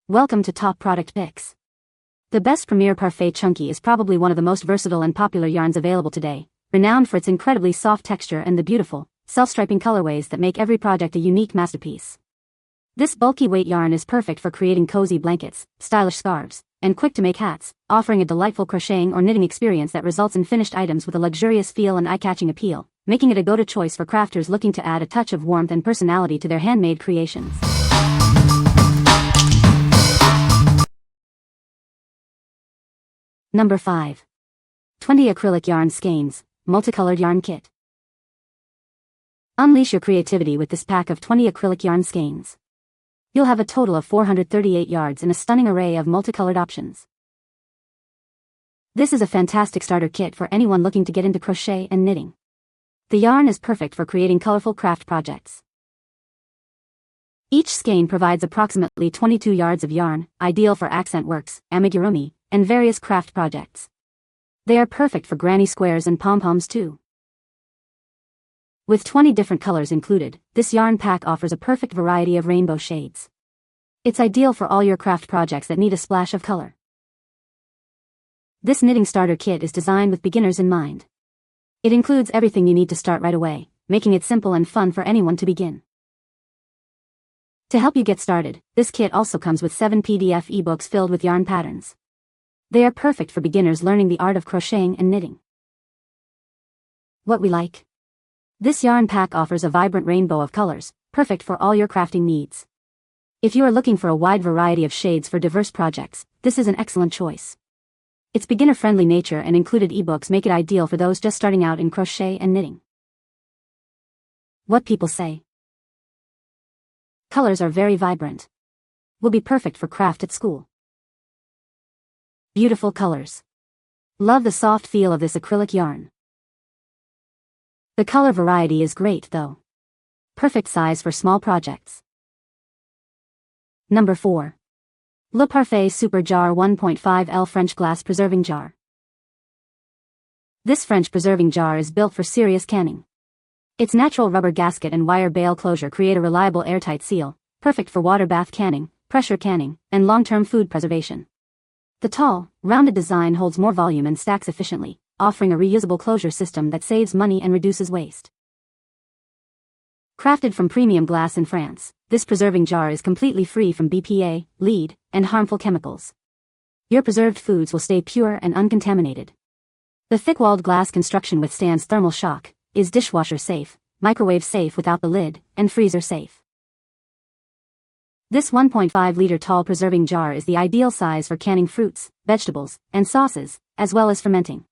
Welcome to Top Product Picks. The best Premier Parfait Chunky is probably one of the most versatile and popular yarns available today, renowned for its incredibly soft texture and the beautiful, self-striping colorways that make every project a unique masterpiece. This bulky weight yarn is perfect for creating cozy blankets, stylish scarves, and quick-to-make hats, offering a delightful crocheting or knitting experience that results in finished items with a luxurious feel and eye-catching appeal, making it a go-to choice for crafters looking to add a touch of warmth and personality to their handmade creations. Number 5. 20 Acrylic Yarn Skeins, Multicolored Yarn Kit. Unleash your creativity with this pack of 20 acrylic yarn skeins. You'll have a total of 438 yards in a stunning array of multicolored options. This is a fantastic starter kit for anyone looking to get into crochet and knitting. The yarn is perfect for creating colorful craft projects. Each skein provides approximately 22 yards of yarn, ideal for accent works, amigurumi, and various craft projects. They are perfect for granny squares and pom-poms too. With 20 different colors included, this yarn pack offers a perfect variety of rainbow shades. It's ideal for all your craft projects that need a splash of color. This knitting starter kit is designed with beginners in mind. It includes everything you need to start right away, making it simple and fun for anyone to begin. To help you get started, this kit also comes with 7 PDF ebooks filled with yarn patterns. They are perfect for beginners learning the art of crocheting and knitting. What we like. This yarn pack offers a vibrant rainbow of colors, perfect for all your crafting needs. If you are looking for a wide variety of shades for diverse projects, this is an excellent choice. Its beginner-friendly nature and included ebooks make it ideal for those just starting out in crochet and knitting. What people say. Colors are very vibrant. Will be perfect for craft at school. Beautiful colors. Love the soft feel of this acrylic yarn. The color variety is great though. Perfect size for small projects. Number 4. Le Parfait Super Jar 1.5L French Glass Preserving Jar. This French preserving jar is built for serious canning. Its natural rubber gasket and wire bale closure create a reliable airtight seal, perfect for water bath canning, pressure canning, and long-term food preservation. The tall, rounded design holds more volume and stacks efficiently, offering a reusable closure system that saves money and reduces waste. Crafted from premium glass in France, this preserving jar is completely free from BPA, lead, and harmful chemicals. Your preserved foods will stay pure and uncontaminated. The thick-walled glass construction withstands thermal shock, is dishwasher safe, microwave safe without the lid, and freezer safe. This 1.5-liter tall preserving jar is the ideal size for canning fruits, vegetables, and sauces, as well as fermenting.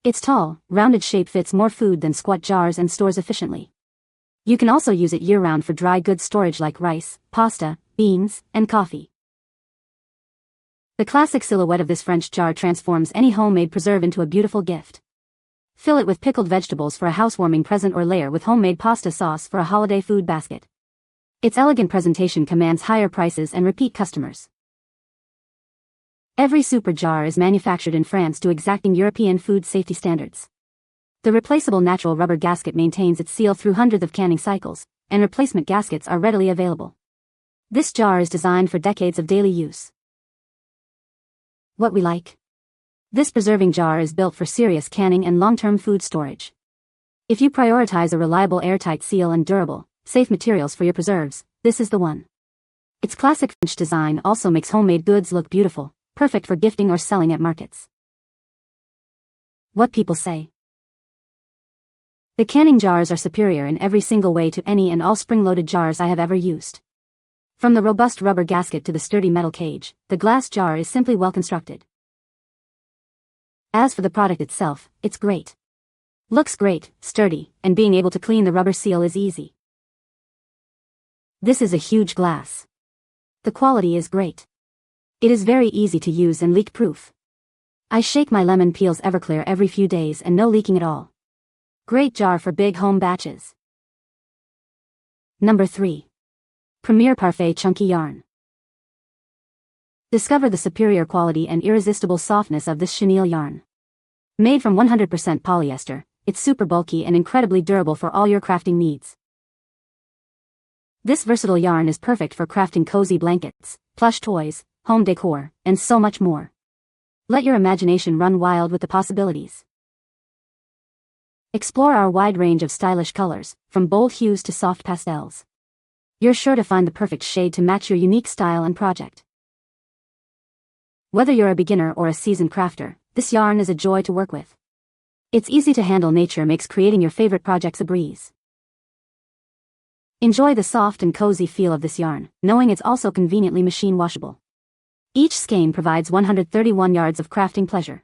Its tall, rounded shape fits more food than squat jars and stores efficiently. You can also use it year-round for dry goods storage like rice, pasta, beans, and coffee. The classic silhouette of this French jar transforms any homemade preserve into a beautiful gift. Fill it with pickled vegetables for a housewarming present or layer with homemade pasta sauce for a holiday food basket. Its elegant presentation commands higher prices and repeat customers. Every super jar is manufactured in France to exacting European food safety standards. The replaceable natural rubber gasket maintains its seal through hundreds of canning cycles, and replacement gaskets are readily available. This jar is designed for decades of daily use. What we like. This preserving jar is built for serious canning and long-term food storage. If you prioritize a reliable airtight seal and durable, safe materials for your preserves, this is the one. Its classic French design also makes homemade goods look beautiful, perfect for gifting or selling at markets. What people say. The canning jars are superior in every single way to any and all spring-loaded jars I have ever used. From the robust rubber gasket to the sturdy metal cage, the glass jar is simply well constructed. As for the product itself, it's great. Looks great, sturdy, and being able to clean the rubber seal is easy. This is a huge glass. The quality is great. It is very easy to use and leak-proof. I shake my lemon peels Everclear every few days and no leaking at all. Great jar for big home batches. Number 3. Premier Parfait Chunky Yarn. Discover the superior quality and irresistible softness of this chenille yarn. Made from 100% polyester, it's super bulky and incredibly durable for all your crafting needs. This versatile yarn is perfect for crafting cozy blankets, plush toys, home decor, and so much more. Let your imagination run wild with the possibilities. Explore our wide range of stylish colors, from bold hues to soft pastels. You're sure to find the perfect shade to match your unique style and project. Whether you're a beginner or a seasoned crafter, this yarn is a joy to work with. Its easy to handle nature makes creating your favorite projects a breeze. Enjoy the soft and cozy feel of this yarn, knowing it's also conveniently machine washable. Each skein provides 131 yards of crafting pleasure.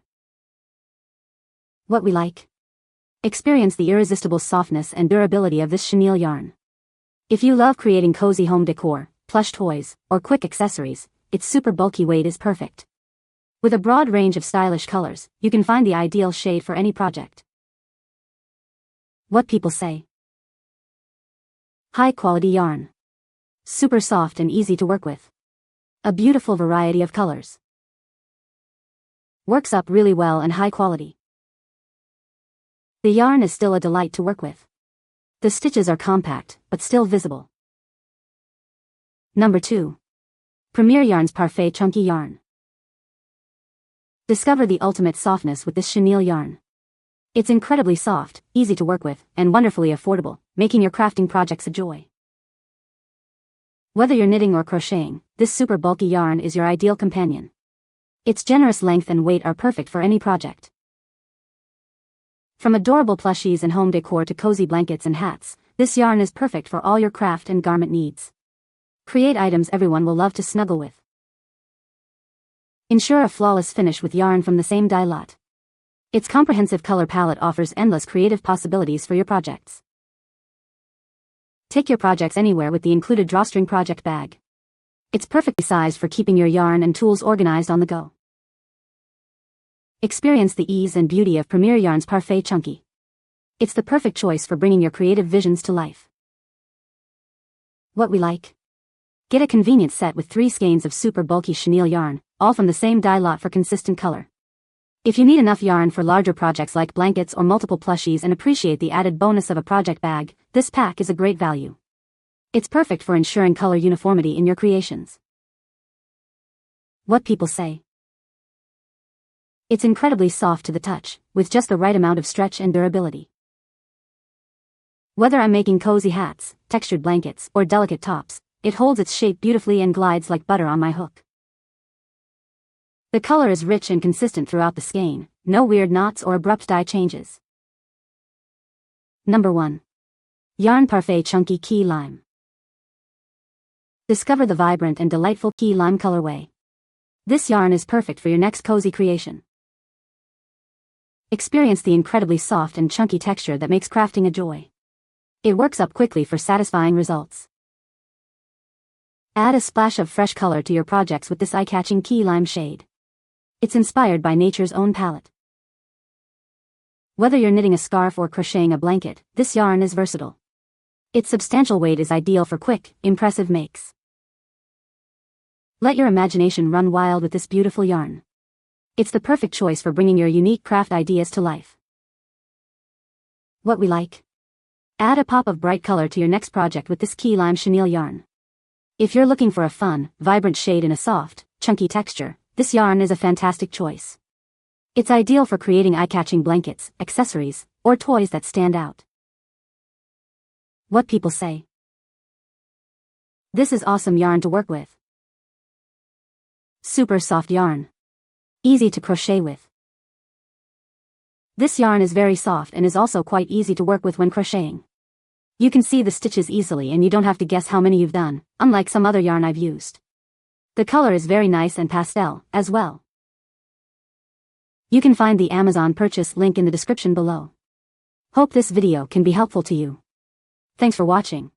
What we like. Experience the irresistible softness and durability of this chenille yarn. If you love creating cozy home decor, plush toys, or quick accessories, its super bulky weight is perfect. With a broad range of stylish colors, you can find the ideal shade for any project. What people say. High quality yarn. Super soft and easy to work with. A beautiful variety of colors. Works up really well and high quality. The yarn is still a delight to work with. The stitches are compact, but still visible. Number 2. Premier Yarn's Parfait Chunky Yarn. Discover the ultimate softness with this chenille yarn. It's incredibly soft, easy to work with, and wonderfully affordable, making your crafting projects a joy. Whether you're knitting or crocheting, this super bulky yarn is your ideal companion. Its generous length and weight are perfect for any project. From adorable plushies and home decor to cozy blankets and hats, this yarn is perfect for all your craft and garment needs. Create items everyone will love to snuggle with. Ensure a flawless finish with yarn from the same dye lot. Its comprehensive color palette offers endless creative possibilities for your projects. Take your projects anywhere with the included drawstring project bag. It's perfectly sized for keeping your yarn and tools organized on the go. Experience the ease and beauty of Premier Yarn's Parfait Chunky. It's the perfect choice for bringing your creative visions to life. What we like. Get a convenient set with 3 skeins of super bulky chenille yarn, all from the same dye lot for consistent color. If you need enough yarn for larger projects like blankets or multiple plushies and appreciate the added bonus of a project bag, this pack is a great value. It's perfect for ensuring color uniformity in your creations. What people say. It's incredibly soft to the touch, with just the right amount of stretch and durability. Whether I'm making cozy hats, textured blankets, or delicate tops, it holds its shape beautifully and glides like butter on my hook. The color is rich and consistent throughout the skein, no weird knots or abrupt dye changes. Number 1. Yarn Parfait Chunky Key Lime. Discover the vibrant and delightful key lime colorway. This yarn is perfect for your next cozy creation. Experience the incredibly soft and chunky texture that makes crafting a joy. It works up quickly for satisfying results. Add a splash of fresh color to your projects with this eye-catching key lime shade. It's inspired by nature's own palette. Whether you're knitting a scarf or crocheting a blanket, this yarn is versatile. Its substantial weight is ideal for quick, impressive makes. Let your imagination run wild with this beautiful yarn. It's the perfect choice for bringing your unique craft ideas to life. What we like. Add a pop of bright color to your next project with this key lime chenille yarn. If you're looking for a fun, vibrant shade in a soft, chunky texture, this yarn is a fantastic choice. It's ideal for creating eye-catching blankets, accessories, or toys that stand out. What people say. This is awesome yarn to work with. Super soft yarn. Easy to crochet with. This yarn is very soft and is also quite easy to work with when crocheting. You can see the stitches easily and you don't have to guess how many you've done, unlike some other yarn I've used. The color is very nice and pastel, as well. You can find the Amazon purchase link in the description below. Hope this video can be helpful to you. Thanks for watching.